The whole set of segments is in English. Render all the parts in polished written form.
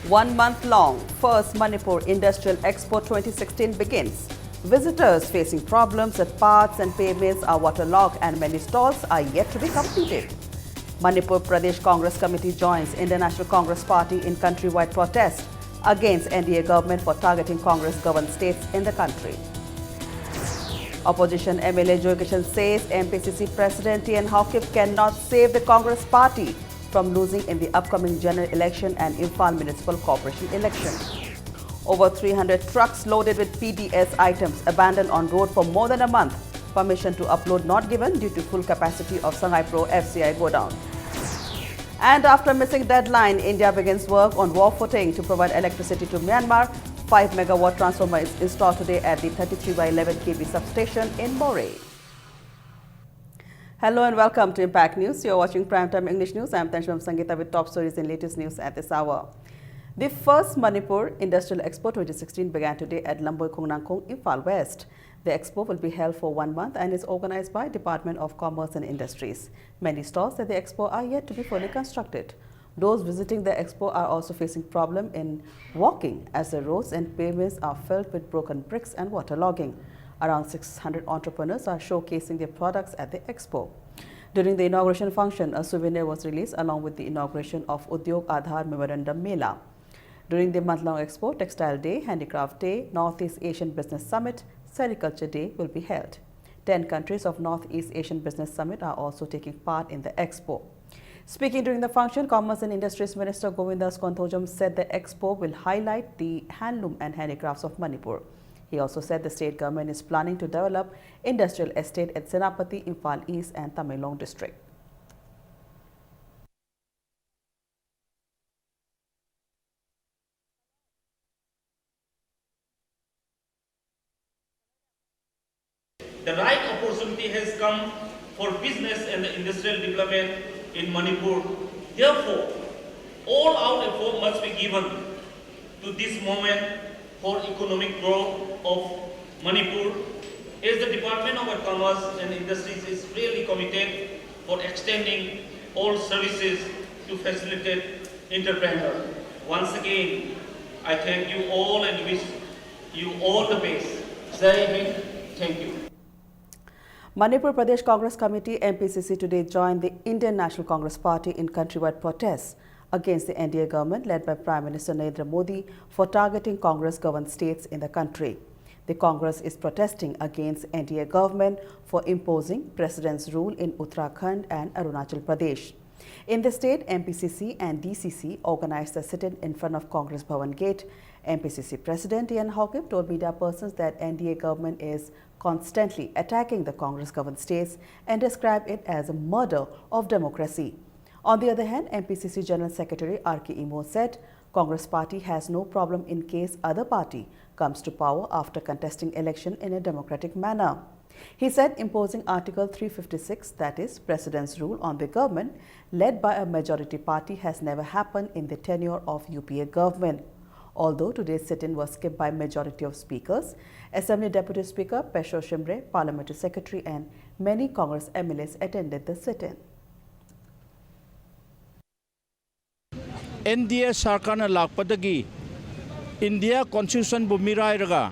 1-month-long first Manipur Industrial Expo 2016 begins. Visitors facing problems at paths and pavements are waterlogged and many stalls are yet to be completed. Manipur Pradesh Congress Committee joins Indian National Congress Party in countrywide protest against NDA government for targeting Congress-governed states in the country. Opposition MLA Joy Kishan says MPCC President T.N. Hawkip cannot save the Congress Party from losing in the upcoming general election and Imphal Municipal Corporation election. Over 300 trucks loaded with PDS items abandoned on road for more than a month. Permission to upload not given due to full capacity of Shanghai Pro FCI godown. And after missing deadline, India begins work on war footing to provide electricity to Myanmar. 5 megawatt transformer is installed today at the 33 by 11 kV substation in Moreh. Hello and welcome to Impact News. You're watching Primetime English News. I'm Tanshuam Sangeeta with top stories and latest news at this hour. The first Manipur Industrial Expo 2016 began today at Lamboy Kongnangkong, Imphal West. The expo will be held for 1 month and is organized by Department of Commerce and Industries. Many stalls at the expo are yet to be fully constructed. Those visiting the expo are also facing problem in walking as the roads and pavements are filled with broken bricks and waterlogging. Around 600 entrepreneurs are showcasing their products at the expo. During the inauguration function, a souvenir was released along with the inauguration of Udyog Aadhar Memorandum Mela. During the month-long expo, Textile Day, Handicraft Day, Northeast Asian Business Summit, Sericulture Day will be held. 10 countries of Northeast Asian Business Summit are also taking part in the expo. Speaking during the function, Commerce and Industries Minister Govindas Konthojam said the expo will highlight the handloom and handicrafts of Manipur. He also said the state government is planning to develop industrial estate at Senapati, Imphal East and Tamenglong district. The right opportunity has come for business and industrial development in Manipur. Therefore, all-out effort must be given to this moment for economic growth of Manipur. As the Department of Commerce and Industries is really committed for extending all services to facilitate entrepreneurs. Once again, I thank you all and wish you all the best. Jai Hind. Thank you. Manipur Pradesh Congress Committee MPCC today joined the Indian National Congress Party in countrywide protests against the NDA government led by Prime Minister Narendra Modi for targeting Congress-governed states in the country. The Congress is protesting against NDA government for imposing President's rule in Uttarakhand and Arunachal Pradesh. In the state, MPCC and DCC organized a sit-in in front of Congress Bhavan Gate. MPCC President T.N. Hawkip told media persons that NDA government is constantly attacking the Congress-governed states and described it as a murder of democracy. On the other hand, MPCC General Secretary R.K. Imo said Congress party has no problem in case other party comes to power after contesting election in a democratic manner. He said imposing Article 356, that is, President's rule on the government led by a majority party has never happened in the tenure of UPA government. Although today's sit-in was skipped by majority of speakers, Assembly Deputy Speaker Pesho Shimre, Parliamentary Secretary and many Congress MLAs attended the sit-in. NDA Sarkarna lakpadagi India Constitution bumirai raga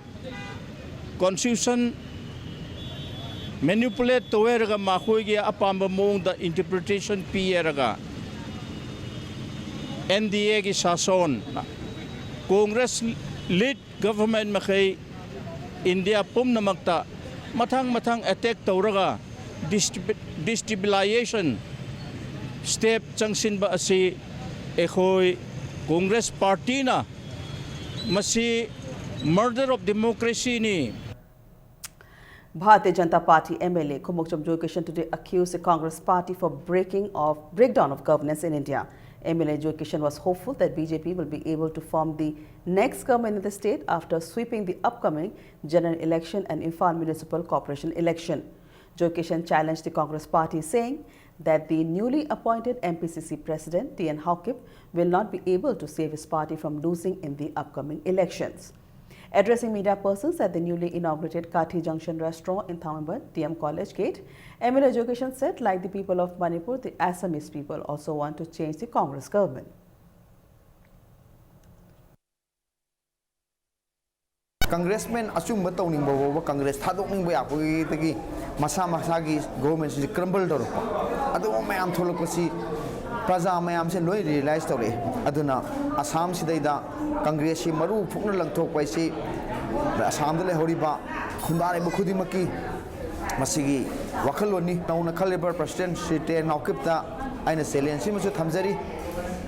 Constitution manipulate towe raga makhoi gi apamba mong da interpretation pi raga NDA gi sason Congress lead government makai India pum namakta matang attack tawraga destabilization step changsin ba asi ekhoi Congress party na masi murder of democracy ni. Bharatiya Janata Party MLA Kumukcham Joy Kishan today accused the Congress party for breakdown of governance in India. MLA Joy Kishan was hopeful that BJP will be able to form the next government in the state after sweeping the upcoming general election and Imphal Municipal Corporation election. Joy Kishan challenged the Congress party, saying that the newly appointed MPCC President T.N. Hawkip will not be able to save his party from losing in the upcoming elections. Addressing media persons at the newly inaugurated Kathi Junction restaurant in Thamambat, TM College Gate, MLA Joy Kishan said, like the people of Manipur, the Assamese people also want to change the Congress government. Congressman assume tauning bawa Congress thadokning ba yakoi tagi masa masagi government si crumble dor adu mayam tholokasi praja mayam se loi realize tore aduna Assam sidaida Congress si maru phukna langthok pai si Assam dele horiba khundare bukhudi maki masigi wakhaloni nauna khaliber president si te naukipta aina salience si musu thamjari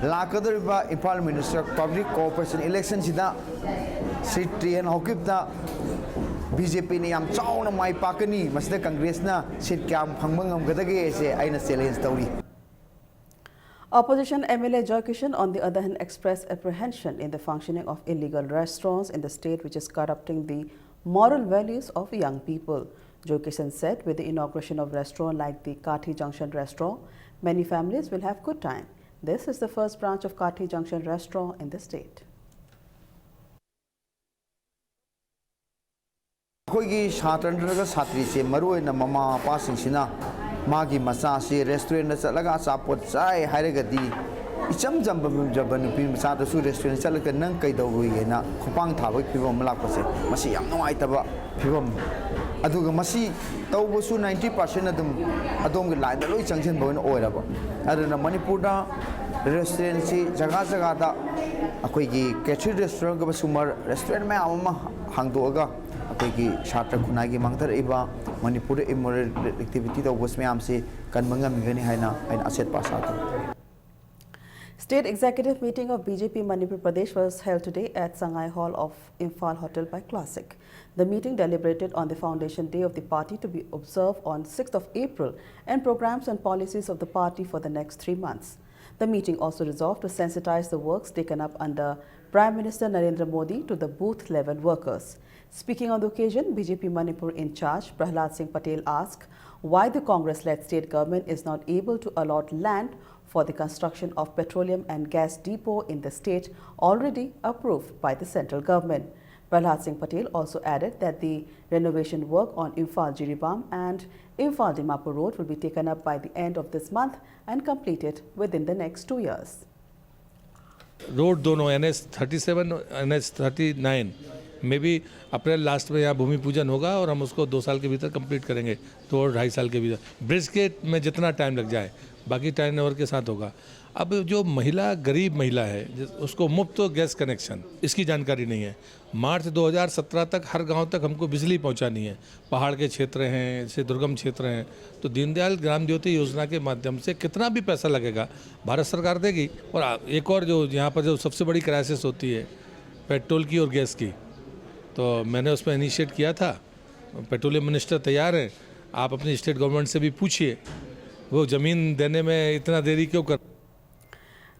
lakadariba Impal Minister Public Cooperation Election sida Sri and Hokipta BJP ni am chauna mai pakani masda Congress na sit kyam phangmangam gadage se aina challenge tauri. Opposition MLA Joy Kishan, on the other hand, expressed apprehension in the functioning of illegal restaurants in the state, which is corrupting the moral values of young people. Joy Kishan said, with the inauguration of restaurant like the Kathi Junction restaurant, many families will have good time. This is the first branch of Kathi Junction restaurant in the state. Koigi Satandraga Satri se Maru and Mama passing Sina Magi Masasi restaurant Salaga Sapot Sai Harigadi Icham Jambam Jaban Pim Sata Su restaurant Salaka Nankai Dogana Kupang Tawi Pivom Malapase Masi Yang no Itaba Pivom Aduga Masi Taubusu 90% of them Adong Lai the Louis Junction Bon Oilaba Adana Manipura restaurant Jaga Jagata Akoigi Ketri restaurant Sumar restaurant Mama Hangdoga Apegi Shatra Kunagi Mangtar Iba Manipur immoral activity the Westmayam say Kanmanga Migani Haina and Asset Passato. State executive meeting of BJP Manipur Pradesh was held today at Sangai Hall of Imphal Hotel by Classic. The meeting deliberated on the foundation day of the party to be observed on 6th of April and programs and policies of the party for the next 3 months. The meeting also resolved to sensitize the works taken up under Prime Minister Narendra Modi to the booth level workers. Speaking on the occasion, BJP Manipur in charge Prahlad Singh Patel asked why the Congress-led state government is not able to allot land for the construction of petroleum and gas depot in the state already approved by the central government. Prahlad Singh Patel also added that the renovation work on Imphal Jiribam and Imphal Dimapur Road will be taken up by the end of this month and completed within the next 2 years. Road दोनों NH 37 NH 39 में भी अप्रैल last में यहाँ भूमि पूजन होगा और हम उसको 2 साल के भीतर कंप्लीट करेंगे, 2 और 2.5 साल के भीतर। ब्रिज के में जितना टाइम लग जाए बाकी टाइम ओवर के साथ होगा। अब जो महिला गरीब महिला है उसको मुफ्त गैस कनेक्शन इसकी जानकारी नहीं है। मार्च 2017 तक हर गांव तक हमको बिजली पहुंचानी है। पहाड़ के क्षेत्र हैं, जैसे दुर्गम क्षेत्र हैं, तो दीनदयाल ग्राम ज्योति योजना के माध्यम से कितना भी पैसा लगेगा भारत सरकार देगी। और एक और जो यहाँ पर जो सबसे बड़ी क्राइसिस होती है पेट्रोल की और गैस की, तो मैंने उसमें इनिशिएट किया था। पेट्रोलियम मिनिस्टर तैयार हैं, आप अपनी स्टेट गवर्नमेंट से भी पूछिए वो ज़मीन देने में इतना देरी क्यों कर।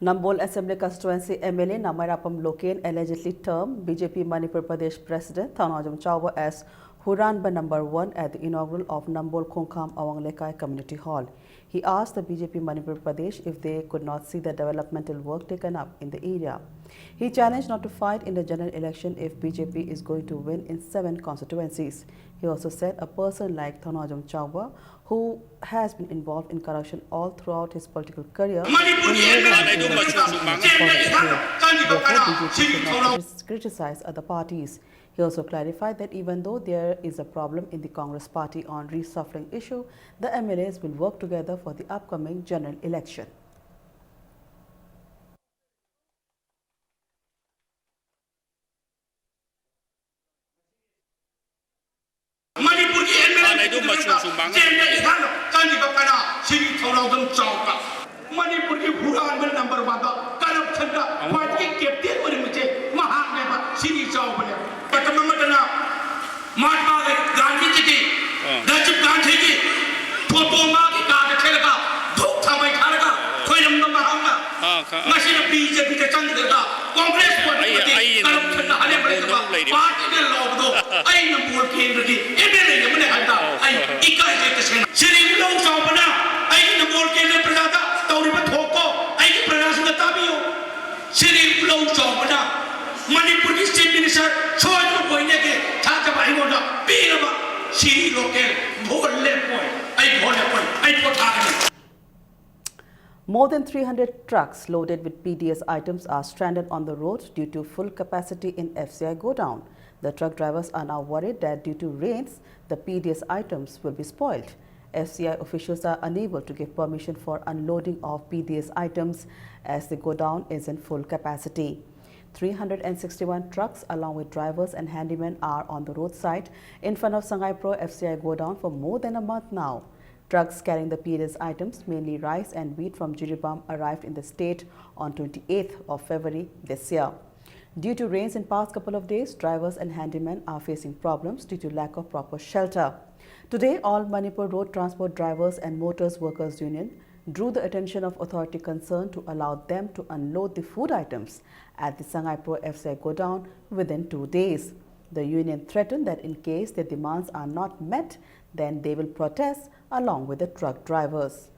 Nambol Assembly Constituency MLA Namarapam Loken allegedly termed BJP Manipur Pradesh President Thanawajam Chawba as Huranba number 1 at the inaugural of Nambol Khongkham Awanglekai Community Hall. He asked the BJP Manipur Pradesh if they could not see the developmental work taken up in the area. He challenged not to fight in the general election if BJP is going to win in 7 constituencies. He also said a person like Thanawajam Chawba, who has been involved in corruption all throughout his political career, criticize other parties. He also clarified that even though there is a problem in the Congress party on reshuffling issue, the MLAs will work together for the upcoming general election. Manipur की हुरान में number 1 का corruption का party के captain और मुझे महात्मा का सीनी चाव बने पटममटना महात्मा गांधी जी की राजीव गांधी की फोटो मा की काट खेलगा धूप थामै खालगा खोइलम महांगा मशीन बीजेपी के चंद करगा कांग्रेस पार्टी करप्शन का हले बड़ेगा पार्टी के लोग दो आई नंबर केंद्र की एमएलए ने मने हटा आई इकाई के सेना श्री लोग चाव बना आई नंबर केंद्र प्रजाता मणिपुर की चीफ मिनिस्टर छोड़ कोइने के थाका भाई मोटा पीरबा सी local Bhole पोय I Bhole पोय I पोठाक। More than 300 trucks loaded with PDS items are stranded on the road due to full capacity in FCI godown. The truck drivers are now worried that due to rains, the PDS items will be spoiled. FCI officials are unable to give permission for unloading of PDS items as the godown is in full capacity. 361 trucks along with drivers and handymen are on the roadside in front of Sangay Pro FCI godown for more than a month now. Trucks carrying the PDS items, mainly rice and wheat from Jiribam, arrived in the state on 28th of February this year. Due to rains in past couple of days, drivers and handymen are facing problems due to lack of proper shelter. Today, all Manipur Road Transport Drivers and Motors Workers Union drew the attention of authority concerned to allow them to unload the food items at the Sangay Pro FCI godown within 2 days. The union threatened that in case their demands are not met, then they will protest along with the truck drivers.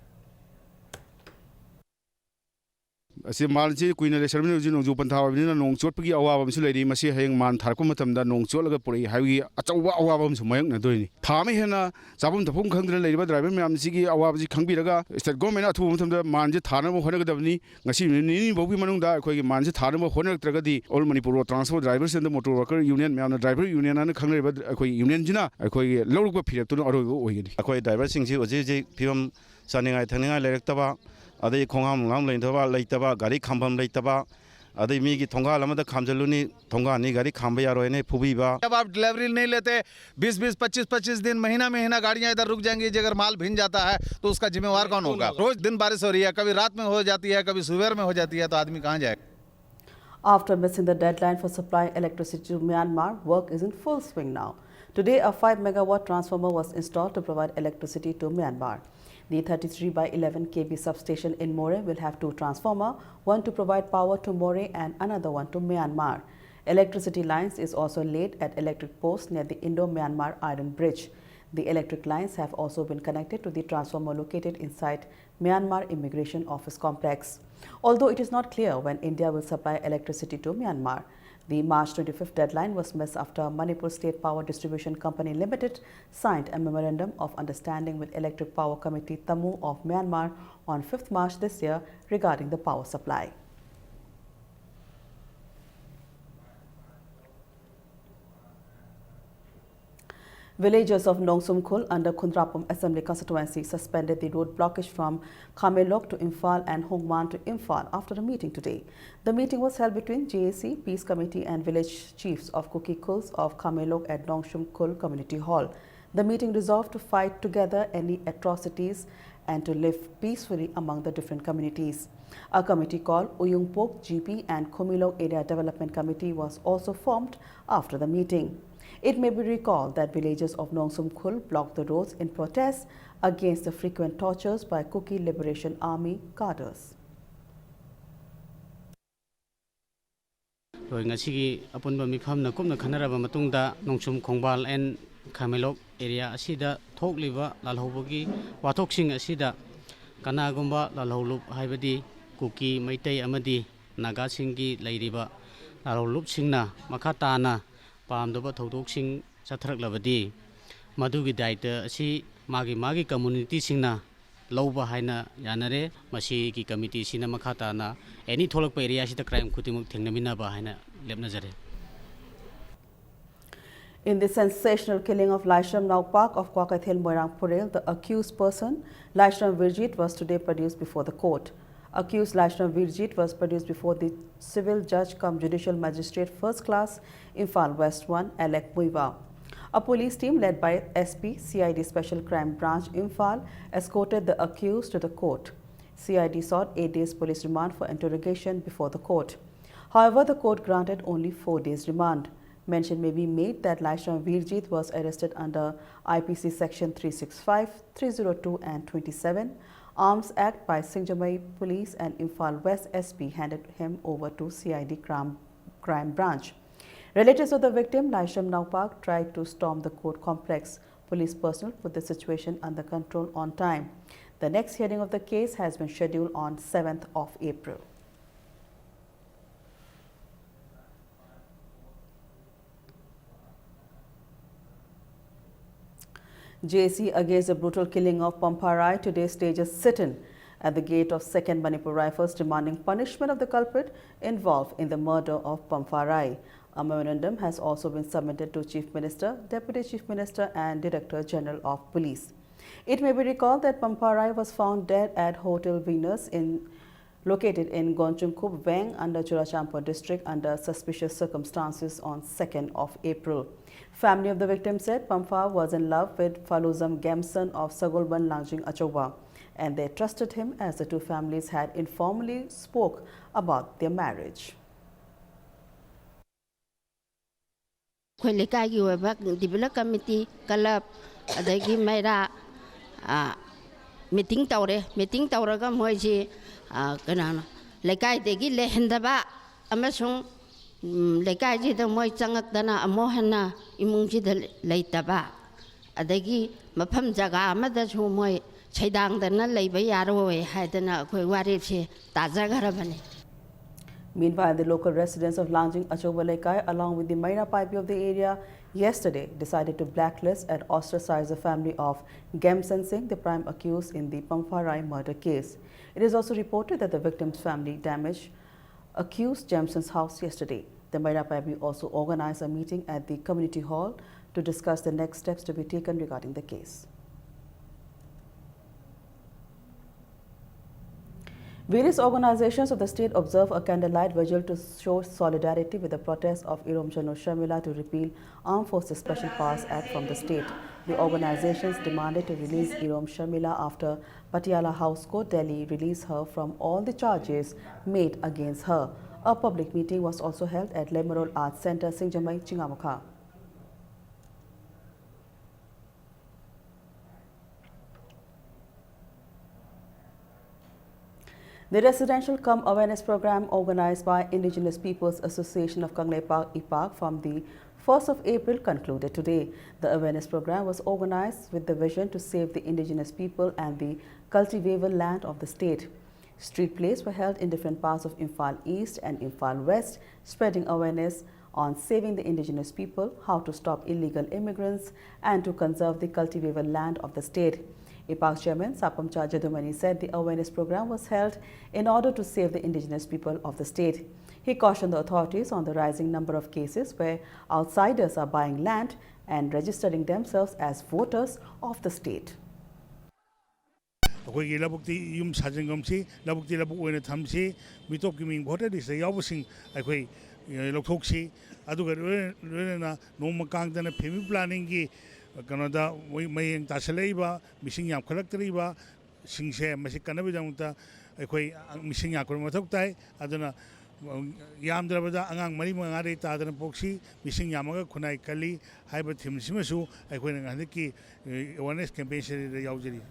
Asi malji kuina le sermini uji nongju panthawa bini nong chot pagi awa bam sulai masi hayang man tharko matam da nong chot laga puri hawi achawa awa bam sumayang na doini thami hena zabum thapum khangdra leiba driver myam sigi awa ji khangbi raga state government athu matam da man ji thana mo hona gadabni ngasi ni bogi manung da khoi gi man ji thana mo hona traga di all Manipur Road Transport Drivers and the Motor Worker Union myam driver union an khangle ba khoi union jina khoi loruk ba phirak tu aro oigini khoi driver sing ji oji ji phim saningai thaningai lektaba adai khongam ngam leintaba leitaba gari khambam leitaba adai mi gi thonga lamada khamjaluni thonga ni gari khamba yaro ने फुबीबा जब आप delivery नहीं लेते 20-20 25-25 दिन महीना गाड़ियां इधर रुक जाएंगी अगर माल भिन जाता है तो उसका जिम्मेवार कौन होगा रोज दिन बारिश हो रही है कभी रात में हो जाती है कभी सुबह में हो जाती है तो आदमी कहां जाएगा After missing the deadline for supplying electricity to Myanmar, work is in full swing now. Today, a 5-megawatt transformer was installed to provide electricity to Myanmar. The 33 by 11 kV substation in More will have 2 transformers, one to provide power to More and another one to Myanmar. Electricity lines is also laid at electric posts near the Indo-Myanmar Iron Bridge. The electric lines have also been connected to the transformer located inside Myanmar Immigration Office complex. Although it is not clear when India will supply electricity to Myanmar, the March 25th deadline was missed after Manipur State Power Distribution Company Limited signed a memorandum of understanding with Electric Power Committee Tamu of Myanmar on 5th March this year regarding the power supply. Villagers of Nongsum Khul under Khundrapum Assembly constituency suspended the road blockage from Khamelok to Imphal and Hongman to Imphal after a meeting today. The meeting was held between JAC, Peace Committee and village chiefs of Kuki Khuls of Khamelok at Nongsum Khul Community Hall. The meeting resolved to fight together any atrocities and to live peacefully among the different communities. A committee called Uyungpok GP and Khomilok Area Development Committee was also formed after the meeting. It may be recalled that villagers of Nongsum Khul blocked the roads in protest against the frequent tortures by Kuki Liberation Army cadres. Ngasi apunba mifam na kumna khanaraba matungda Nongsum Khongbal and Khamelok area asida thokliba lalhobogi wathoksing asida kanagumba lalholup haibadi Kuki Maitai amadi Naga singi leiriba lalholup singna makhatana Pamdoba Todok Satrak Lavadi Madugi Daita, she Magi community singna, Loba Haina Yanare, Masi committee Sinamakatana, any Tolok area, the crime Kutimuk Tingamina Bahina, Lebnazare. In the sensational killing of Laishram Naupak of Kwakathil Moirang Purel, the accused person, Laishram Virjit, was today produced before the court. Accused Laishram Virjit was produced before the Civil Judge cum Judicial Magistrate First Class, Imphal West 1, Alec Muiva. A police team led by SP, CID Special Crime Branch Imphal escorted the accused to the court. CID sought 8 days police remand for interrogation before the court. However, the court granted only 4 days remand. Mention may be made that Laishram Virjit was arrested under IPC Section 365, 302 and 27, Arms Act by Singjamai Police, and Imphal West SP handed him over to CID Crime Branch. Relatives of the victim, Laishram Naupak, tried to storm the court complex. Police personnel put the situation under control on time. The next hearing of the case has been scheduled on 7th of April. JAC against the brutal killing of Pamparai today stages sit-in at the gate of 2nd Manipur Rifles demanding punishment of the culprit involved in the murder of Pamparai. A memorandum has also been submitted to Chief Minister, Deputy Chief Minister and Director General of Police. It may be recalled that Pamparai was found dead at Hotel Venus located in Gonchungkup, Veng under Churachandpur district under suspicious circumstances on 2nd of April. Family of the victim said Pampa was in love with Faluzam Gemson of Sagolban Langjing Achoba, and they trusted him as the two families had informally spoke about their marriage. Development Committee Kalap adagi Maira meeting tauraga moiji kanana lekai degi lehendaba amasung lekai ji da moi changak dana amohana imungji da leitaba adagi mafam jaga amada chu moi chaidang dana leiba yaroi haidana koi wari che tajagarabani. Meanwhile, the local residents of Langjing Achoba Lekai, along with the Maira Pipe of the area, yesterday decided to blacklist and ostracize the family of Gemson Singh, the prime accused in the Pamparai murder case. It is also reported that the victim's family damaged accused Gemson's house yesterday. The Maira Pipe also organized a meeting at the community hall to discuss the next steps to be taken regarding the case. Various organizations of the state observe a candlelight vigil to show solidarity with the protest of Irom Jano Sharmila to repeal Armed Forces Special Powers Act from the state. The organizations demanded to release Irom Sharmila after Patiala House Court, Delhi released her from all the charges made against her. A public meeting was also held at Lemerol Arts Center, Singjamai, Chingamukha. The residential cum awareness program organized by Indigenous Peoples Association of Kangleipak IPAK from the 1st of April concluded today. The awareness program was organized with the vision to save the indigenous people and the cultivable land of the state. Street plays were held in different parts of Imphal East and Imphal West, spreading awareness on saving the indigenous people, how to stop illegal immigrants, and to conserve the cultivable land of the state. IPAK Chairman Sapamcha Jadumani said the awareness program was held in order to save the indigenous people of the state. He cautioned the authorities on the rising number of cases where outsiders are buying land and registering themselves as voters of the state. ꯑꯩꯈꯣꯏꯒꯤ ꯂꯧꯕꯨꯛꯇꯤ ꯌꯨꯝ ꯁꯥꯖꯤꯟꯒꯨꯝꯁꯤ ꯂꯧꯕꯨꯛꯇꯤ ꯂꯧꯕꯨꯛ ꯑꯣꯏꯅ ꯊꯝꯁꯤ ꯃꯤꯇꯣꯞꯀꯤ ꯃꯤꯡ voter list ꯌꯥꯎꯕꯁꯤꯡ ꯑꯩꯈꯣꯏ ꯂꯧꯊꯣꯛꯁꯤ ꯑꯗꯨꯒ ꯂꯣꯏꯅꯅ ꯅꯣꯡꯃ ꯀꯥꯡꯗꯅ family ꯄ꯭ꯂꯥꯅꯤꯡꯒꯤ ꯀꯩꯅꯣꯗ ꯃꯌꯦꯡ ꯇꯥꯁꯤꯜꯂꯛꯏꯕ ꯃꯤꯁꯤꯡ ꯌꯥꯝꯈꯠꯂꯛꯇ꯭ꯔꯤꯕ ꯁꯤꯡꯁꯦ ꯃꯁꯤ ꯀꯟꯅꯕꯒꯤꯗꯃꯛꯇ ꯑꯩꯈꯣꯏ ꯃꯤꯁꯤꯡ ꯌꯥꯝꯈꯠꯄ ꯃꯊꯧ ꯇꯥꯏ ꯑꯗꯨꯅ ꯌꯥꯝꯗ꯭ꯔꯕꯗ ꯑꯉꯥꯡ ꯃꯔꯤ ꯃꯉꯥꯗꯒꯤ ꯇꯥꯗꯅ ꯄꯣꯛꯁꯤ ꯃꯤꯁꯤꯡ ꯌꯥꯝꯃꯒ ꯈꯨꯟꯅꯥꯏ ꯀꯜꯂꯤ ꯍꯥꯏꯕ ꯊꯤꯝꯁꯤꯃꯁꯨ ꯑꯩꯈꯣꯏꯅ ꯍꯟꯗꯛꯀꯤ awareness ꯀꯦꯝꯄꯦꯟꯁꯤꯗ ꯌꯥꯎꯖꯔꯤ.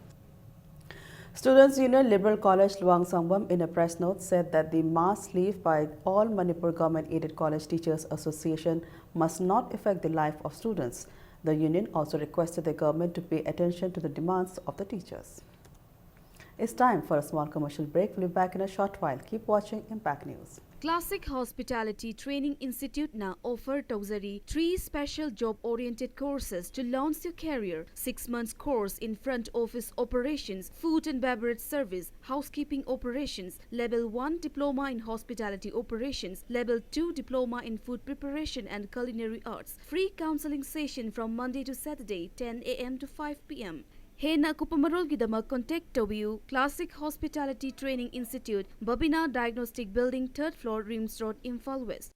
Students Union Liberal College Luang Sangbam in a press note said that the mass leave by all Manipur Government-Aided College Teachers Association must not affect the life of students. The union also requested the government to pay attention to the demands of the teachers. It's time for a small commercial break. We'll be back in a short while. Keep watching Impact News. Classic Hospitality Training Institute now offer Tauzari 3 special job-oriented courses to launch your career. 6 months course in front office operations, food and beverage service, housekeeping operations, level 1 diploma in hospitality operations, level 2 diploma in food preparation and culinary arts. Free counseling session from Monday to Saturday 10 a.m. to 5 p.m. Hena Kupamarol Gidama contact Tobiu Classic Hospitality Training Institute, Babina Diagnostic Building, 3rd floor, Rims Road, Imphal West.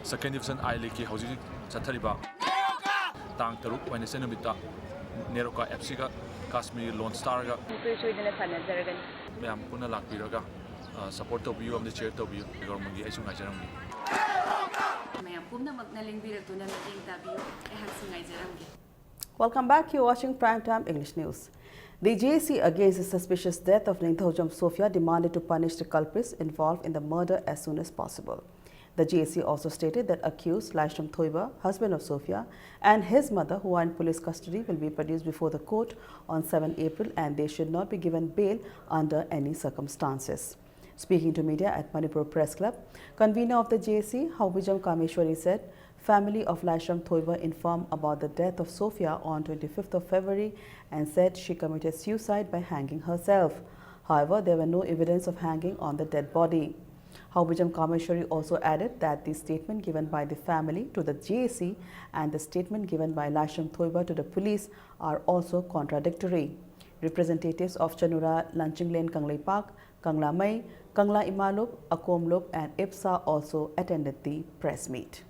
Second division I League housing Satariba Tang Taruk when the Senamita Neroka Epsiga Kashmir Lone Starga Mam Puna Lakiraga support Tobiu of the chair Tobiu, the government the Asun Nigeria. Welcome back. You're watching Primetime English News. The JC against the suspicious death of Ningthojam Sophia demanded to punish the culprits involved in the murder as soon as possible. The JC also stated that accused Laishram Thoiba, husband of Sophia, and his mother, who are in police custody, will be produced before the court on 7 April and they should not be given bail under any circumstances. Speaking to media at Manipur Press Club, convener of the JC, Haubijam Kameshwari said, family of Laishram Thoiba informed about the death of Sophia on 25th of February and said she committed suicide by hanging herself. However, there were no evidence of hanging on the dead body. Howbijam Kameshwari also added that the statement given by the family to the GAC and the statement given by Lasham Thoiba to the police are also contradictory. Representatives of Chanura, Lanching Lane, Kanglei Park, Kangla Mai, Kangla Imalop, Akomlop and IPSA also attended the press meet.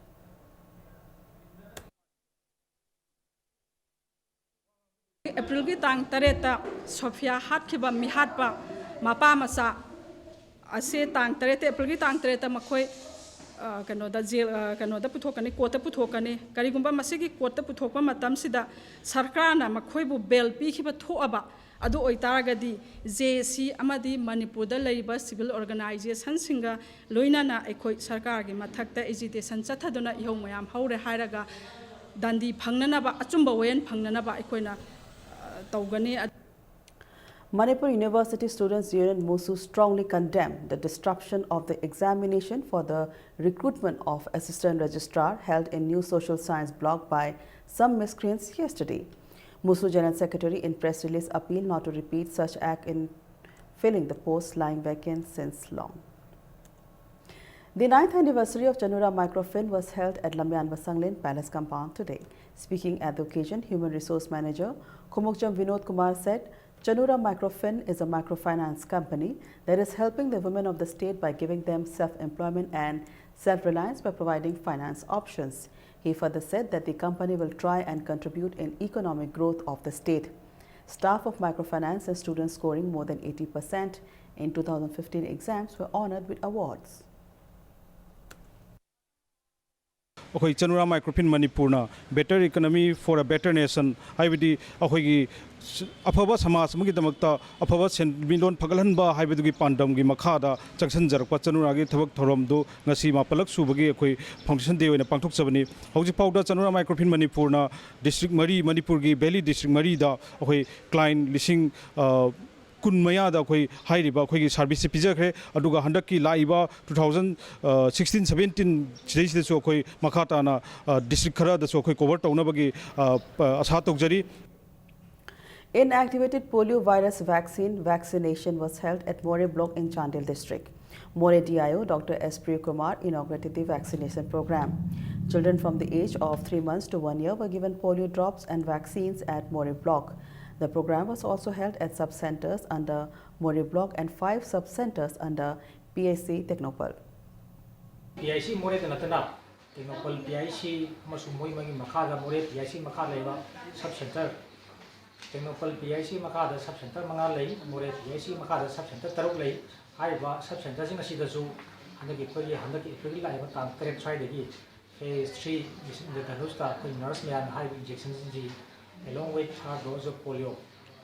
April ki tang tareta Sophia hat kiba mihat ba mapa masa ase tang tareta April ki tang tareta makoi kano da jail kano da puthokani court ta puthokani karigumba masigi court ta puthokpa matam sida sarkar na makoi bu bail pi khiba thoaba adu oitaragadi JC amadi Manipur da laiba civil organization singa loina na ekoi sarkar gi mathakta agitation chathaduna ihau mayam haure hairaga dandi phangnana ba achumba wen phangnana ba ekoina Manipur University Students Union MUSU strongly condemned the disruption of the examination for the recruitment of assistant registrar held in New Social Science block by some miscreants yesterday. MUSU General Secretary in press release appealed not to repeat such act in filling the post lying vacant since long. The 9th anniversary of Chanura Microfin was held at Lamyan Basanglen Palace compound today. Speaking at the occasion, Human Resource Manager Kumukjam Vinod Kumar said, Chanura Microfin is a microfinance company that is helping the women of the state by giving them self-employment and self-reliance by providing finance options. He further said that the company will try and contribute in economic growth of the state. Staff of microfinance and students scoring more than 80% in 2015 exams were honored with awards. Okay, Chanura Microfin Manipurna, better economy for a better nation. Haibidi, Ahogi, Apava Samas, Mugidamakta, Apava Saint Bindon Pagalanba, Haibidugi Pandam, Gimakada, Jackson Zarpa, Chanuragi, Tabak Toromdo, Nasima Palak Subagi, function day in a Pantok Savani, Hoji Powder, Chanura Microfin Manipurna, District Marie, Manipurgi, Belly District Marida, Okay, Klein, Lishing, Kunmaya da koi hairiba koi service pizakre aduga handaki laiba 2016-17 chidai so koi makata na district khara da so koi cover tauna bagi asa tokjari. Inactivated polio virus vaccination was held at More block in Chandel district. More DIO Dr. S. Priya Kumar inaugurated the vaccination program. Children from the age of 3 months to 1 year were given polio drops and vaccines at More block. The program was also held at sub-centers under More block and 5 sub-centers under PIC Technopal. PIC More Natana, Technopal PIC, Masumoi Makada More PIC Makala sub-center, Technopal PIC Makada sub-center Mangalay, More PIC Makada sub-center Tarulay, Iva sub-centers in the Sidazu, and the Gipuri, and the Gipuri Live Trade Trade Phase 3 the Danusta, nurse and high injections along with third dose of polio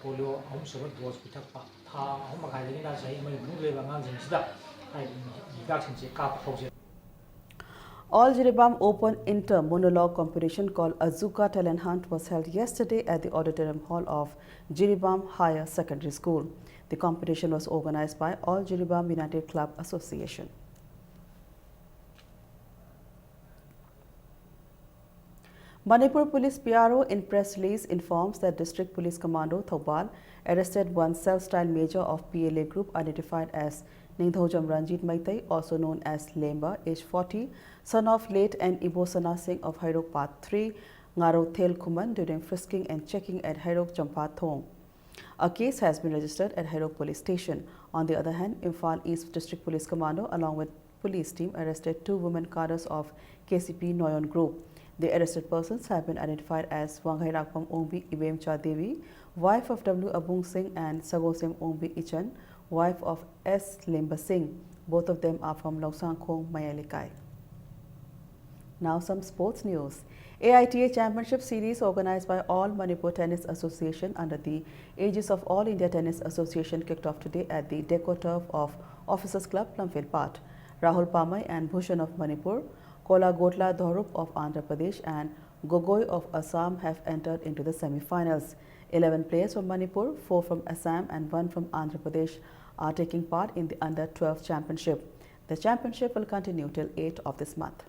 home served dose pitapa home Magadina say my blue sida All Jiribam Open Inter Monologue competition called Azuka Talent Hunt was held yesterday at the Auditorium Hall of Jiribam Higher Secondary School. The competition was organized by All Jiribam United Club Association. Manipur Police PRO in press release informs that District Police Commando Thobal arrested one self-styled major of PLA group identified as Ningthojam Ranjit Maitai, also known as Lemba, age 40, son of late and Ibosana Singh of Hairok Part 3, Ngaro Thel Kuman, during frisking and checking at Hairok Champa Thong. A case has been registered at Hairok Police Station. On the other hand, Imphal East District Police Commando along with police team arrested 2 women cadres of KCP Noyon Group. The arrested persons have been identified as Wanghai Rakpam Ongbi Ibemcha Devi, wife of W. Abung Singh, and Sagosem Ongbi Ichan, wife of S. Lemba Singh. Both of them are from Lausangkhong, Mayalikai. Now some sports news. AITA Championship Series organized by All Manipur Tennis Association under the aegis of All India Tennis Association kicked off today at the Deco Turf of Officers Club, Plumfield Part. Rahul Pamai and Bhushan of Manipur, Kola Gotla Dharup of Andhra Pradesh and Gogoi of Assam have entered into the semi-finals. 11 players from Manipur, 4 from Assam and 1 from Andhra Pradesh are taking part in the Under-12 Championship. The championship will continue till 8th of this month.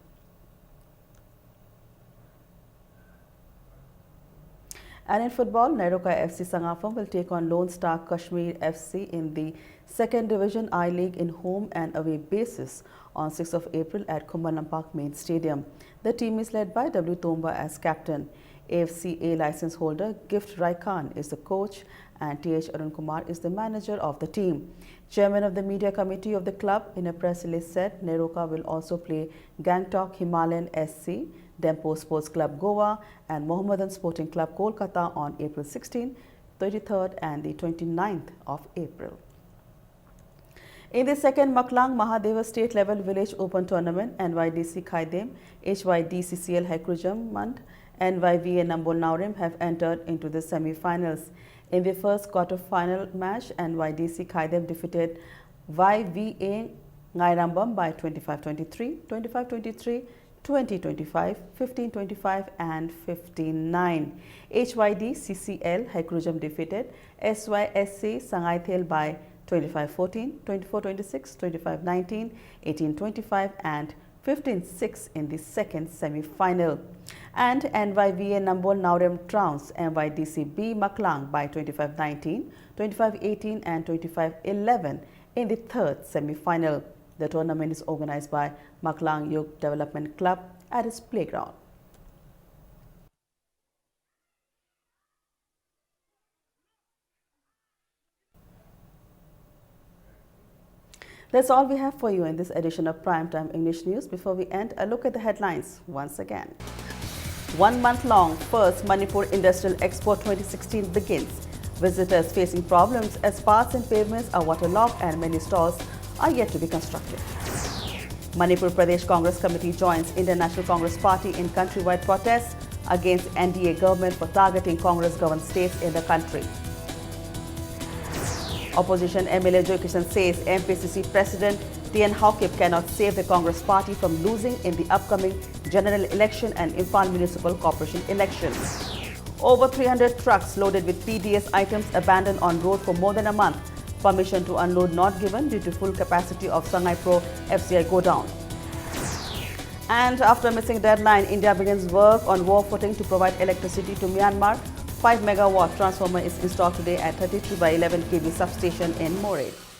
And in football, Nairoka FC Sangafam will take on Lone Star Kashmir FC in the Second Division I-League in home and away basis on 6th of April at Kumbalampak Main Stadium. The team is led by W. Tomba as captain. AFCA license holder Gift Raikan is the coach and T.H. Arun Kumar is the manager of the team. Chairman of the media committee of the club in a press release said Neroka will also play Gangtok Himalayan SC, Dempo Sports Club Goa and Mohammedan Sporting Club Kolkata on April 16, 23rd and the 29th of April. In the second Maklang Mahadeva State Level Village Open Tournament, NYDC Khaidem, HYDCCL Hekrujamand, NYVA Nambol Naurim have entered into the semi-finals. In the first quarter-final match, NYDC Khaidem defeated YVA Ngairambam by 25-23, 25-23, 20-25, 15-25 and 15-9. HYDCCL Hekrujam defeated SYSC Sangaithel by 25-14, 24-26, 25-19, 18-25 and 15-6 in the second semi-final. And NYVA Nambol Naurem trounced NYDC B Maklang by 25-19, 25-18 and 25-11 in the third semi-final. The tournament is organized by Maklang Youth Development Club at its playground. That's all we have for you in this edition of Primetime English News. Before we end, a look at the headlines once again. 1 month long first Manipur Industrial Expo 2016 begins. Visitors facing problems as paths and pavements are waterlogged and many stalls are yet to be constructed. Manipur Pradesh Congress Committee joins Indian National Congress Party in countrywide protests against NDA government for targeting Congress-governed states in the country. Opposition MLA Joy Kishan says MPCC President T.N. Haokip cannot save the Congress party from losing in the upcoming general election and Imphal Municipal Corporation elections. Over 300 trucks loaded with PDS items abandoned on road for more than a month. Permission to unload not given due to full capacity of Sangai Pro FCI godown. And after missing deadline, India begins work on war footing to provide electricity to Myanmar. 5 megawatt transformer is installed today at 33/11 kV substation in Moreh.